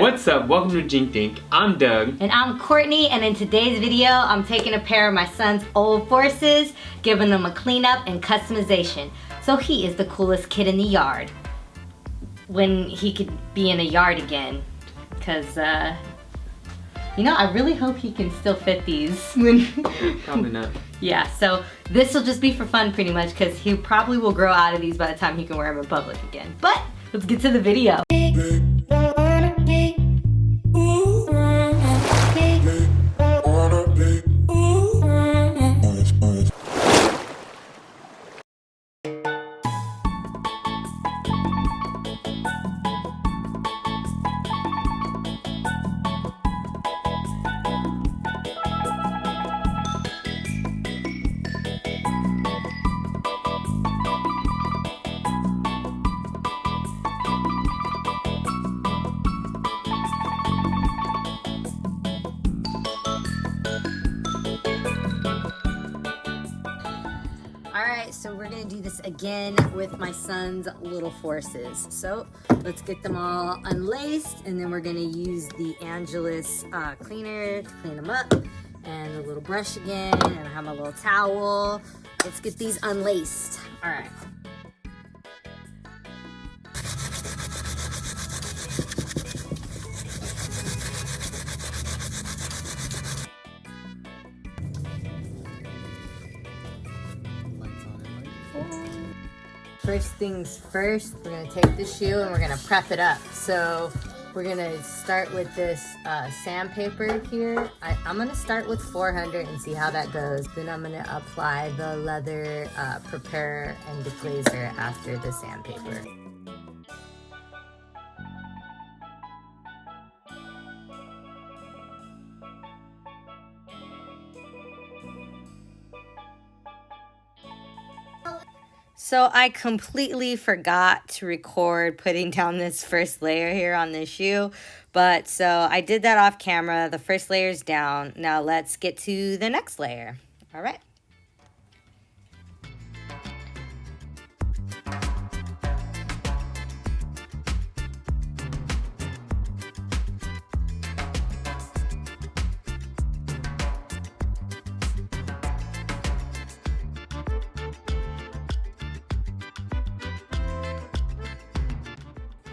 What's up? Welcome to Jink Dink. I'm Doug. And I'm Courtney, and in today's video, I'm taking a pair of my son's old Forces, giving them a cleanup and customization. So he is the coolest kid in the yard. When he could be in a yard again. Cause, you know, I really hope he can still fit these. Probably not. Yeah, so this will just be for fun pretty much, because he probably will grow out of these by the time he can wear them in public again. But let's get to the video. Alright, so we're going to do this again with my son's little Forces. So let's get them all unlaced, and then we're going to use the Angelus cleaner to clean them up, and the little brush again, and I have my little towel. Let's get these unlaced. Alright. First things first, we're going to take the shoe and we're going to prep it up. So we're going to start with this sandpaper here. I'm going to start with 400 and see how that goes. Then I'm going to apply the leather prepare and deglazer after the sandpaper. So I completely forgot to record putting down this first layer here on this shoe. But so I did that off camera. The first layer is down. Now let's get to the next layer. All right.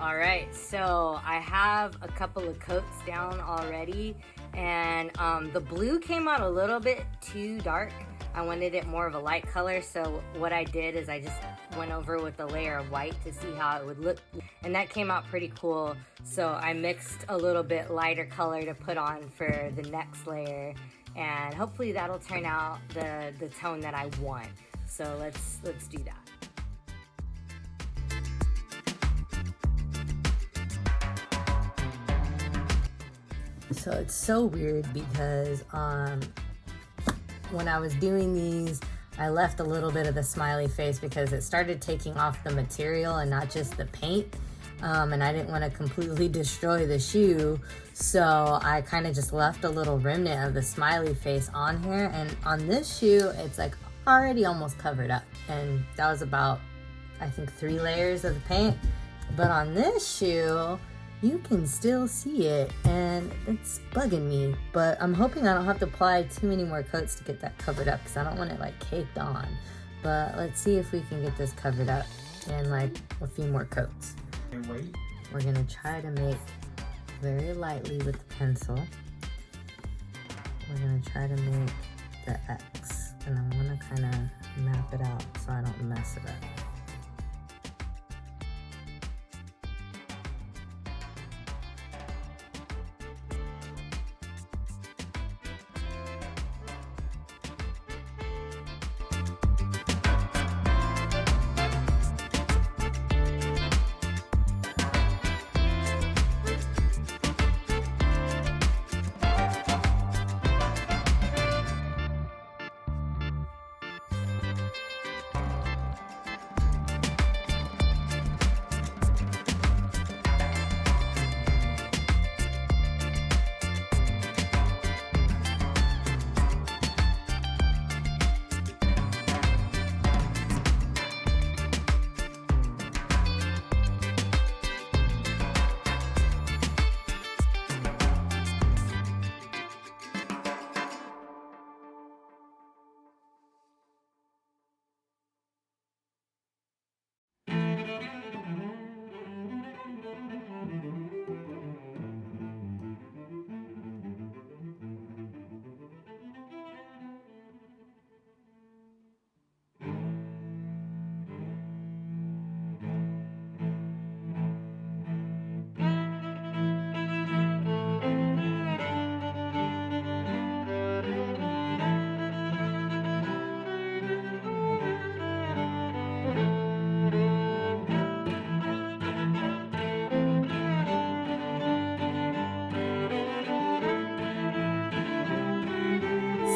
Alright, so I have a couple of coats down already, and the blue came out a little bit too dark. I wanted it more of a light color, so what I did is I just went over with a layer of white to see how it would look, and that came out pretty cool. So I mixed a little bit lighter color to put on for the next layer, and hopefully that'll turn out the tone that I want. So let's do that. So it's so weird because when I was doing these, I left a little bit of the smiley face because it started taking off the material and not just the paint. And I didn't want to completely destroy the shoe, so I kind of just left a little remnant of the smiley face on here. And on this shoe, it's like already almost covered up. And that was about, I think, 3 layers of the paint. But on this shoe, you can still see it, and it's bugging me. But I'm hoping I don't have to apply too many more coats to get that covered up, because I don't want it like caked on. But let's see if we can get this covered up in like a few more coats. And wait. We're gonna try to make very lightly with the pencil. We're gonna try to make the X, and I wanna kinda map it out so I don't mess it up.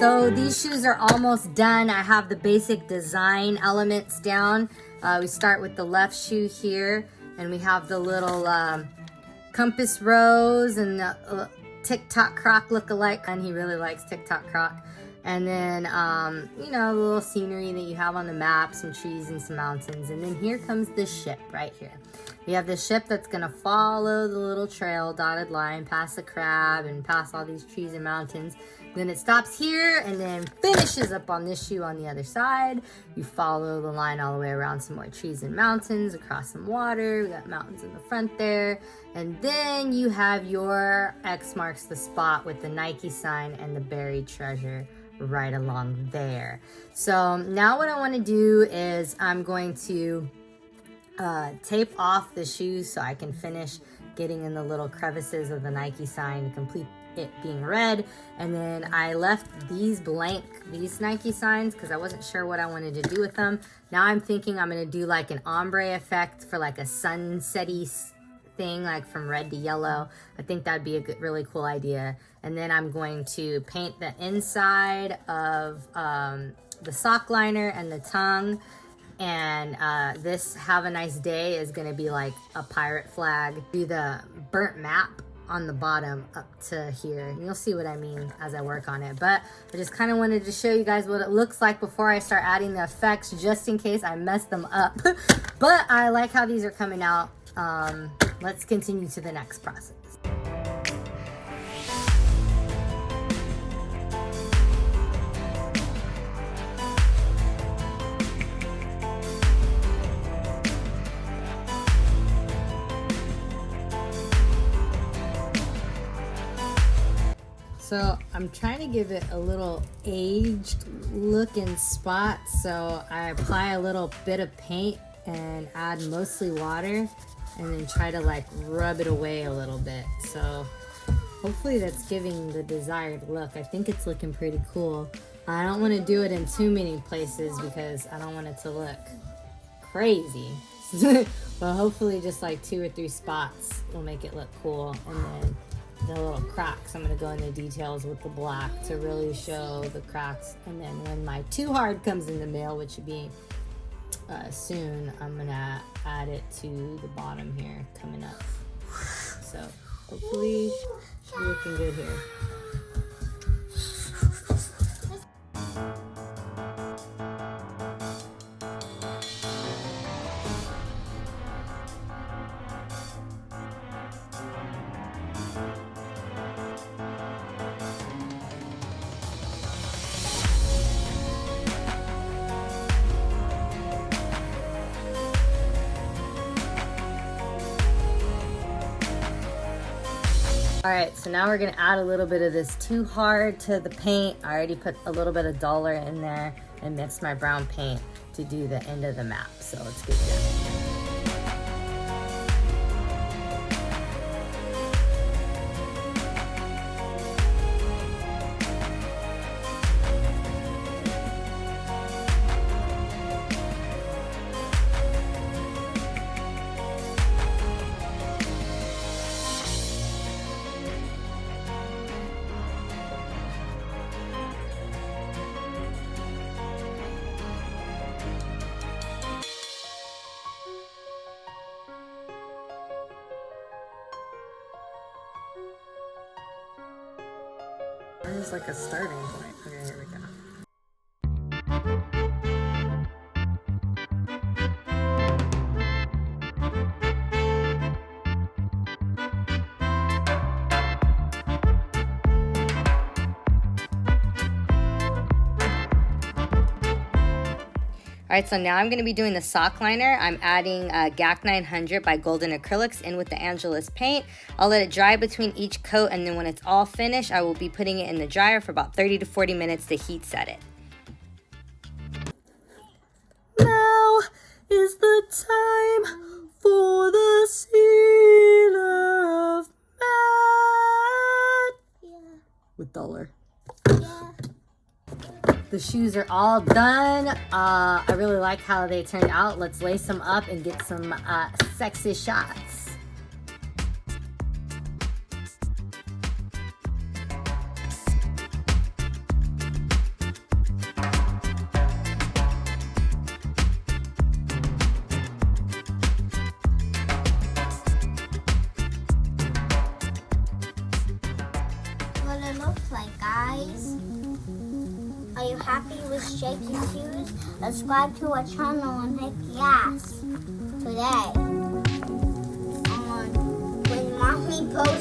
So these shoes are almost done. I have the basic design elements down. We start with the left shoe here, and we have the little compass rose and the TikTok Croc look-alike, and he really likes TikTok Croc. And then, you know, the little scenery that you have on the map, some trees and some mountains. And then here comes the ship right here. We have the ship that's gonna follow the little trail, dotted line, past the crab and past all these trees and mountains. Then it stops here and then finishes up on this shoe on the other side. You follow the line all the way around some more trees and mountains, across some water. We got mountains in the front there. And then you have your X marks the spot with the Nike sign and the buried treasure right along there. So now what I want to do is I'm going to tape off the shoes so I can finish getting in the little crevices of the Nike sign to complete it being red. And then I left these blank, these Nike signs, because I wasn't sure what I wanted to do with them. Now I'm thinking I'm going to do like an ombre effect for like a sunset-y thing, like from red to yellow. I think that'd be a good, really cool idea. And then I'm going to paint the inside of the sock liner and the tongue. And this Have a Nice Day is going to be like a pirate flag. Do the burnt map on the bottom up to here. And you'll see what I mean as I work on it. But I just kind of wanted to show you guys what it looks like before I start adding the effects, just in case I mess them up. But I like how these are coming out. Let's continue to the next process. So I'm trying to give it a little aged looking spot. So I apply a little bit of paint and add mostly water and then try to like rub it away a little bit. So hopefully that's giving the desired look. I think it's looking pretty cool. I don't want to do it in too many places because I don't want it to look crazy. But hopefully just like 2 or 3 spots will make it look cool. And then the little cracks, I'm going to go into details with the black to really show the cracks. And then when my too hard comes in the mail, which should be soon, I'm going to add it to the bottom here coming up. So hopefully she's looking good here. All right, so now we're gonna add a little bit of this too hard to the paint. I already put a little bit of dollar in there and mixed my brown paint to do the end of the map. So let's get going. There's like a starting point. Okay, here we go. All right, so now I'm going to be doing the sock liner. I'm adding GAC 900 by Golden Acrylics in with the Angelus paint. I'll let it dry between each coat, and then when it's all finished, I will be putting it in the dryer for about 30 to 40 minutes to heat set it. Now is the time for the sealer of Matt. Yeah. With dollar. Yeah. The shoes are all done. I really like how they turned out. Let's lace them up and get some sexy shots. it looks like, guys. Are you happy with shaky shoes? Subscribe to our channel and hit yes today. When mommy posts